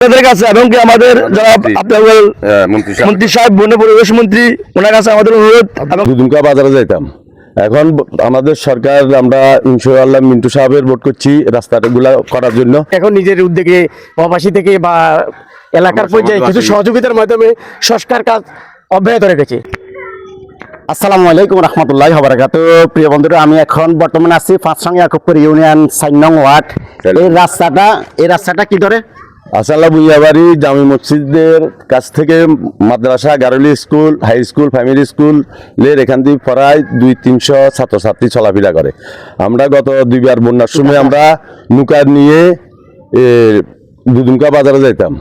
তাদের কাছে এবং কি আমাদের যারা মন্ত্রী সাহেব বন পরিবেশ মন্ত্রী ওনার কাছে আমাদের অনুরোধ। দুদুমকা বাজারে যাইতাম, এখন আমাদের সরকার আমরা ইনশাআল্লাহ মিন্টু সাহেবের ভোট করছি রাস্তাগুলা করার জন্য। এখন নিজের উদ্যোগে প্রবাসী থেকে বা এলাকার পর্যায়ে কিছু সহযোগিতার মাধ্যমে সংস্কার কাজ অব্যাহত রেখেছে। আসসালামু আলাইকুম রহমতুল্লাহি ওয়া বারাকাতুহু। প্রিয় বন্ধুরা, আমি এখন বর্তমানে আছি পাঁচসং ইয়াকুবপুর ইউনিয়ন 4 নং ওয়ার্ড। এই রাস্তাটা কি ধরে আসাল্লা বুইয়াবাড়ি জামি মসজিদের কাছ থেকে মাদ্রাসা, গারুলি স্কুল, হাই স্কুল, প্রাইমারি স্কুলের এখান দিয়ে প্রায় 200-300 ছাত্রছাত্রী চলাফেরা করে। আমরা গত দুইবার বন্যার সময় আমরা নৌকা নিয়ে দুদুমকা বাজারে যাইতাম।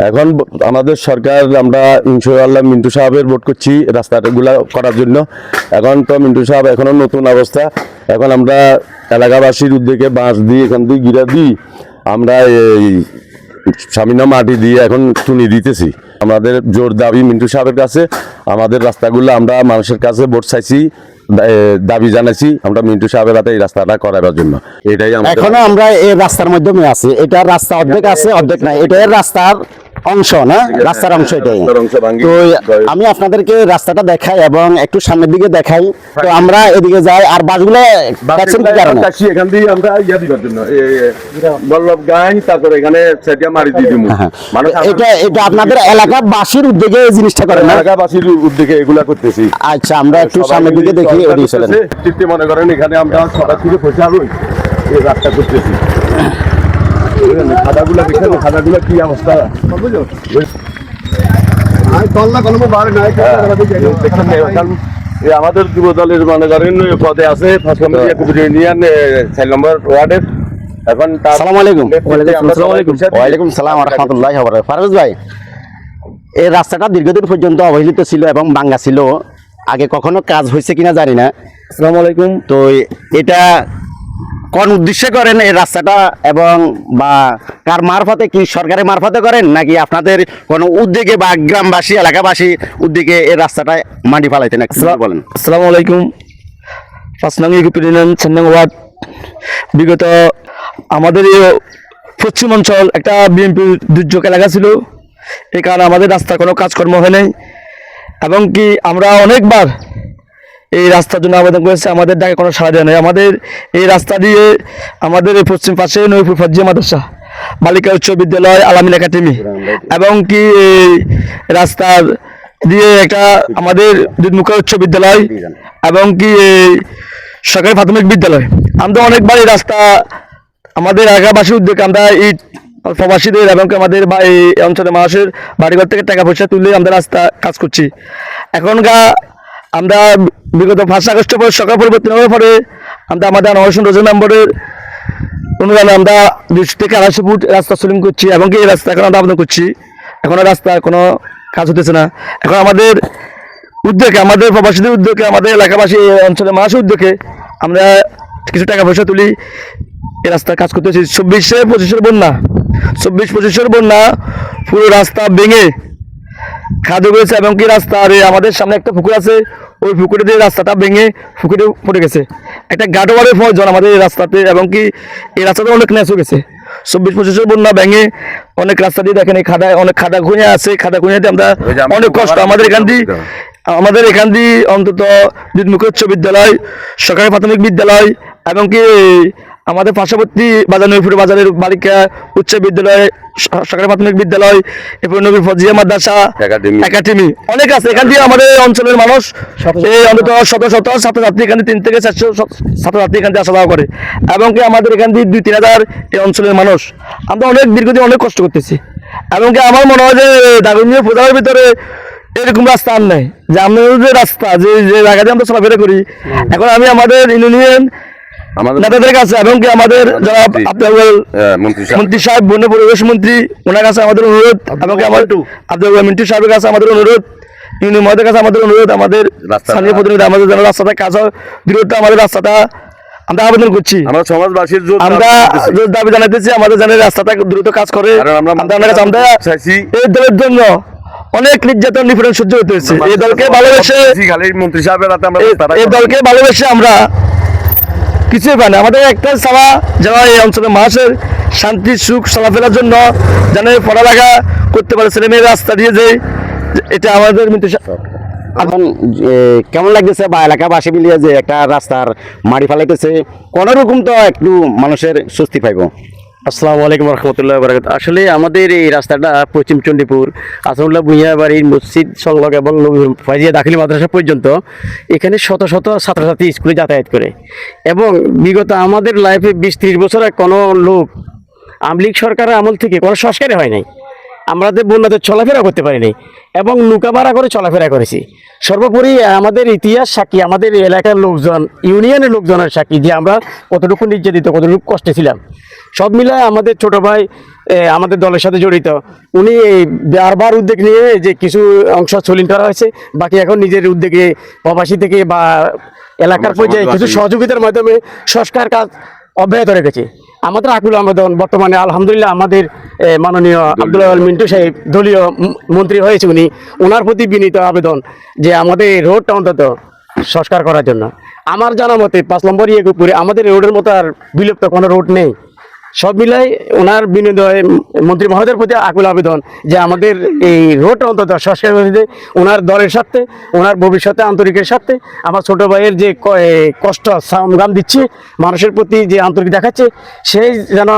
এখন আমাদের সরকার আমরা ইনশাআল্লাহ মিন্টু সাহেবের ভোট করছি রাস্তাগুলা করার জন্য। এখন তো মিন্টু সাহেব এখনও নতুন অবস্থা, এখন আমরা এলাকাবাসীর উদ্যোগে বাঁশ দিয়ে এখান দিয়ে গিরা দিই, আমরা এই সামিনা মাটি দিয়ে এখন টুনি দিতেছি। আমাদের জোর দাবি মিন্টু সাহেবের কাছে, আমাদের রাস্তাগুলো আমরা মানুষের কাছে ভোট চাইছি, দাবি জানাইছি আমরা মিন্টু সাহেবের হাতে এই রাস্তাটা করাবার জন্য। এটাই এখনো আমরা এই রাস্তার মাধ্যমে আছি। এটা রাস্তা অর্ধেক আছে, অর্ধেক নাই। এটা রাস্তার অংশ না, রাস্তার অংশ এটাই। তো আমি আপনাদেরকে রাস্তাটা দেখাই এবং একটু সামনের দিকে দেখাই। তো আমরা এদিকে যাই। আর বাসগুলো এখান দিয়ে আমরা ইয়া দিবার জন্য বল্লভ গান, তারপরে এখানে সেটিয়া মারি দিয়ে দিব। এটা আপনাদের এলাকাবাসীর উদ্যোগে এই জিনিসটা করেন না? এলাকাবাসীর উদ্যোগে এগুলা করতেছি। আচ্ছা, আমরা একটু সামনের দিকে দেখি। ওদিকে চলেন। তৃপ্তি মনে করেন এখানে আমরা সবার থেকে পয়সা লই এই রাস্তা করতেছি। খাদাগুলা দেখেন, খাদাগুলা কি অবস্থা আমাদের যুব দলের মনে করেন পদে আছে 5 নম্বর ইউনিয়ন 4 নম্বর ওয়ার্ডের। এখন আসসালামু আলাইকুম। ওয়ালাইকুম সালাম ওয়া রাহমাতুল্লাহি ওয়া বারাকাতুহু। ফারুজ ভাই, এই রাস্তাটা দীর্ঘদিন পর্যন্ত অবহেলিত ছিল এবং ভাঙা ছিল। আগে কখনো কাজ হয়েছে কিনা জানি না। আসসালামু আলাইকুম। তো এটা কোন উদ্দেশ্যে করেন এই রাস্তাটা, এবং বা কার মারফতে, কি সরকারের মারফতে করেন নাকি আপনাদের কোনো উদ্যোগে বা গ্রামবাসী এলাকাবাসী উদ্যোগে এই রাস্তাটা মাটি ফালাইতে না বলেন? আসসালামু আলাইকুম। 5 নং ইয়াকুবপুর ইউনিয়ন 4 নং ওয়ার্ড। বিগত আমাদের এই পশ্চিম অঞ্চল একটা বিএনপি দুর্যোগ এলাকা ছিল, এই কারণে আমাদের রাস্তার কোনো কাজকর্ম হয় নাই এবং কি আমরা অনেকবার এই রাস্তার জন্য আবেদন করেছি, আমাদের ডাকে কোনো সাড়া দেয় নাই। আমাদের এই রাস্তা দিয়ে আমাদের এই পশ্চিম পাশে নৈপুর ফজিয়া মাদ্রাসা, বালিকা উচ্চ বিদ্যালয়, আলামিন একাডেমি এবং কি এই রাস্তার দিয়ে একটা আমাদের দুধমুখা উচ্চ বিদ্যালয় এবং কি এই সরকারি প্রাথমিক বিদ্যালয়। আমরা অনেকবার এই রাস্তা আমাদের এলাকাবাসীর উদ্যোগে আমরা এই প্রবাসীদের এবং আমাদের এই অঞ্চলের মানুষের বাড়িঘর থেকে টাকা পয়সা তুলে আমরা রাস্তা কাজ করছি। এখনকার আমরা বিগত 5 আগস্টের পর সরকার পরিবর্তন হওয়ার পরে আমরা আমাদের আনোয়ার রোজন মেম্বারের অনুদানে আমরা 200 থেকে 250 ফুট রাস্তা সলিং করছি এবং এই রাস্তা এখন আমরা আবেদন করছি। এখনও রাস্তার কোনো কাজ হতেছে না। এখন আমাদের উদ্যোগে, আমাদের প্রবাসীদের উদ্যোগে, আমাদের এলাকাবাসী অঞ্চলের মানুষের উদ্যোগে আমরা কিছু টাকা পয়সা তুলি এই রাস্তার কাজ করতেছি। 24-25 বন্যা, 24-25 বন্যা পুরো রাস্তা ভেঙে খাদে গেছে এবং কি রাস্তা আমাদের সামনে একটা পুকুর আছে, ওই পুকুরে দিয়ে রাস্তাটা ভেঙে পুকুরে পড়ে গেছে। একটা গাডোয়ারের প্রয়োজন আমাদের এই রাস্তাতে এবং কি এই রাস্তাটা অনেক ন্যাস হয়ে গেছে। 24-25 বন্যা ভেঙে অনেক রাস্তা দিয়ে দেখেন এই খাদায় অনেক খাদা খুঁজে আছে। খাদা খুঁজেতে আমরা অনেক কষ্ট। আমাদের এখান দিয়ে অন্তত দুধমুখী উচ্চ বিদ্যালয়, সরকারি প্রাথমিক বিদ্যালয় এবং কি আমাদের পার্শ্ববর্তী বাজার নৈপুর বাজারের বালিকা উচ্চ বিদ্যালয়, সরকারি প্রাথমিক বিদ্যালয়, এরপর নবীর ফজিয়া মাদ্রাসা একাডেমি অনেক আছে। এখান দিয়ে আমাদের অঞ্চলের মানুষ এই অন্তত শত শত ছাত্রছাত্রী এখান থেকে 3 থেকে 400 ছাত্রছাত্রী এখান থেকে আসা যাওয়া করে এবং কি আমাদের এখান দিয়ে 2-3 হাজার এই অঞ্চলের মানুষ। আমরা অনেক দীর্ঘদিন অনেক কষ্ট করতেছি এবং কি আমার মনে হয় যে দাগনীয় প্রজার ভিতরে এরকম রাস্তা আর নাই যে আমাদের যে রাস্তা যে জায়গা দিয়ে আমরা চলাফেরা করি। এখন আমি আমাদের ইউনিয়ন নেতাদের কাছে এবং কি আমাদের যারা মন্ত্রী সাহেব বন পরিবেশ মন্ত্রী ওনার কাছে আমাদের অনুরোধ এবং কি আমার মিন্টু সাহেবের কাছে আমাদের অনুরোধ, ইউনিয়ন মহোদয়ের কাছে আমাদের অনুরোধ, আমাদের স্থানীয় প্রতিনিধি আমাদের যেন রাস্তাটা কাজ হয় দ্রুত আমাদের রাস্তাটা আমরা আবেদন করছি। আমরা সমাজবাসীর আমরা দাবি জানাইতেছি আমাদের যেন রাস্তাটা দ্রুত কাজ করে। আমরা এই দলের জন্য অনেক নির্যাতন নিপীড়ন সহ্য করতে হয়েছে। এই দলকে ভালোবেসে আমরা কিছুই পায় না। আমাদের একটা চাওয়া যাওয়া এই অঞ্চলের মানুষের শান্তি সুখ চলাফেরার জন্য যেন পড়ালেখা করতে পারে ছেলে মেয়ের রাস্তা দিয়ে যে এটা আমাদের মিন্টু এখন কেমন লাগতেছে বা এলাকাবাসী মিলিয়ে যে একটা রাস্তার মাড়ি ফেলাইতেছে কোন রকম তো একটু মানুষের স্বস্তি পাইব। আসসালামু আলাইকুম রহমতুল্লাহ বারাকাত। আসলে আমাদের এই রাস্তাটা পশ্চিম চণ্ডীপুর আসানুল্লাহ ভূঁইয়া বাড়ির মসজিদ সংলগ এবং ফাইজিয়া দাখিলি মাদ্রাসা পর্যন্ত এখানে শত শত ছাত্রছাত্রী স্কুলে যাতায়াত করে, এবং বিগত আমাদের লাইফে 20-30 বছরে কোনো লোক আমলিগ সরকারের আমল থেকে কোনো সংস্কারই হয় নাই। আমাদের বন্যাতে চলাফেরা করতে পারিনি এবং নৌকা ভাড়া করে চলাফেরা করেছি। সর্বোপরি আমাদের ইতিহাস সাক্ষী, আমাদের এলাকার লোকজন, ইউনিয়নের লোকজনের সাক্ষী যে আমরা কতটুকু নির্যাতিত, কতটুকু কষ্টে ছিলাম। সব মিলায় আমাদের ছোট ভাই আমাদের দলের সাথে জড়িত, উনি বারবার উদ্যোগ নিয়ে যে কিছু অংশ সলিন করা হয়েছে, বাকি এখন নিজের উদ্যোগে প্রবাসী থেকে বা এলাকার পর্যায়ে কিছু সহযোগিতার মাধ্যমে সংস্কার কাজ অব্যাহত রেখেছে। আমাদের আকুল আবেদন বর্তমানে আলহামদুলিল্লাহ আমাদের মাননীয় আব্দুল আল মিন্টু সাহেব দলীয় মন্ত্রী হয়েছে, ওনার প্রতি বিনীত আবেদন যে আমাদের এই রোডটা অন্তত সংস্কার করার জন্য। আমার জানা মতে 5 নম্বর ইয়েগুপুরে আমাদের রোডের মতো আর বিলুপ্ত কোনো রোড নেই। সব মিলাই ওনার বিনীত মন্ত্রী মহোদয়ের প্রতি আকুল আবেদন যে আমাদের এই রোডটা অন্তত সংস্কার করে দিতে, ওনার দলের সাথে, ওনার ভবিষ্যতে আন্তরিকের সাথে আমার ছোট ভাইয়ের যে কষ্ট সংগ্রাম দিচ্ছে, মানুষের প্রতি যে আন্তরিক দেখাচ্ছে, সেই যেন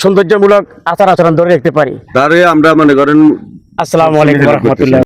সৌন্দর্যমূলক আচার আচরণ ধরে রাখতে পারি। তারে আমরা মনে করেন আসসালামু আলাইকুম রহমতুল্লাহ।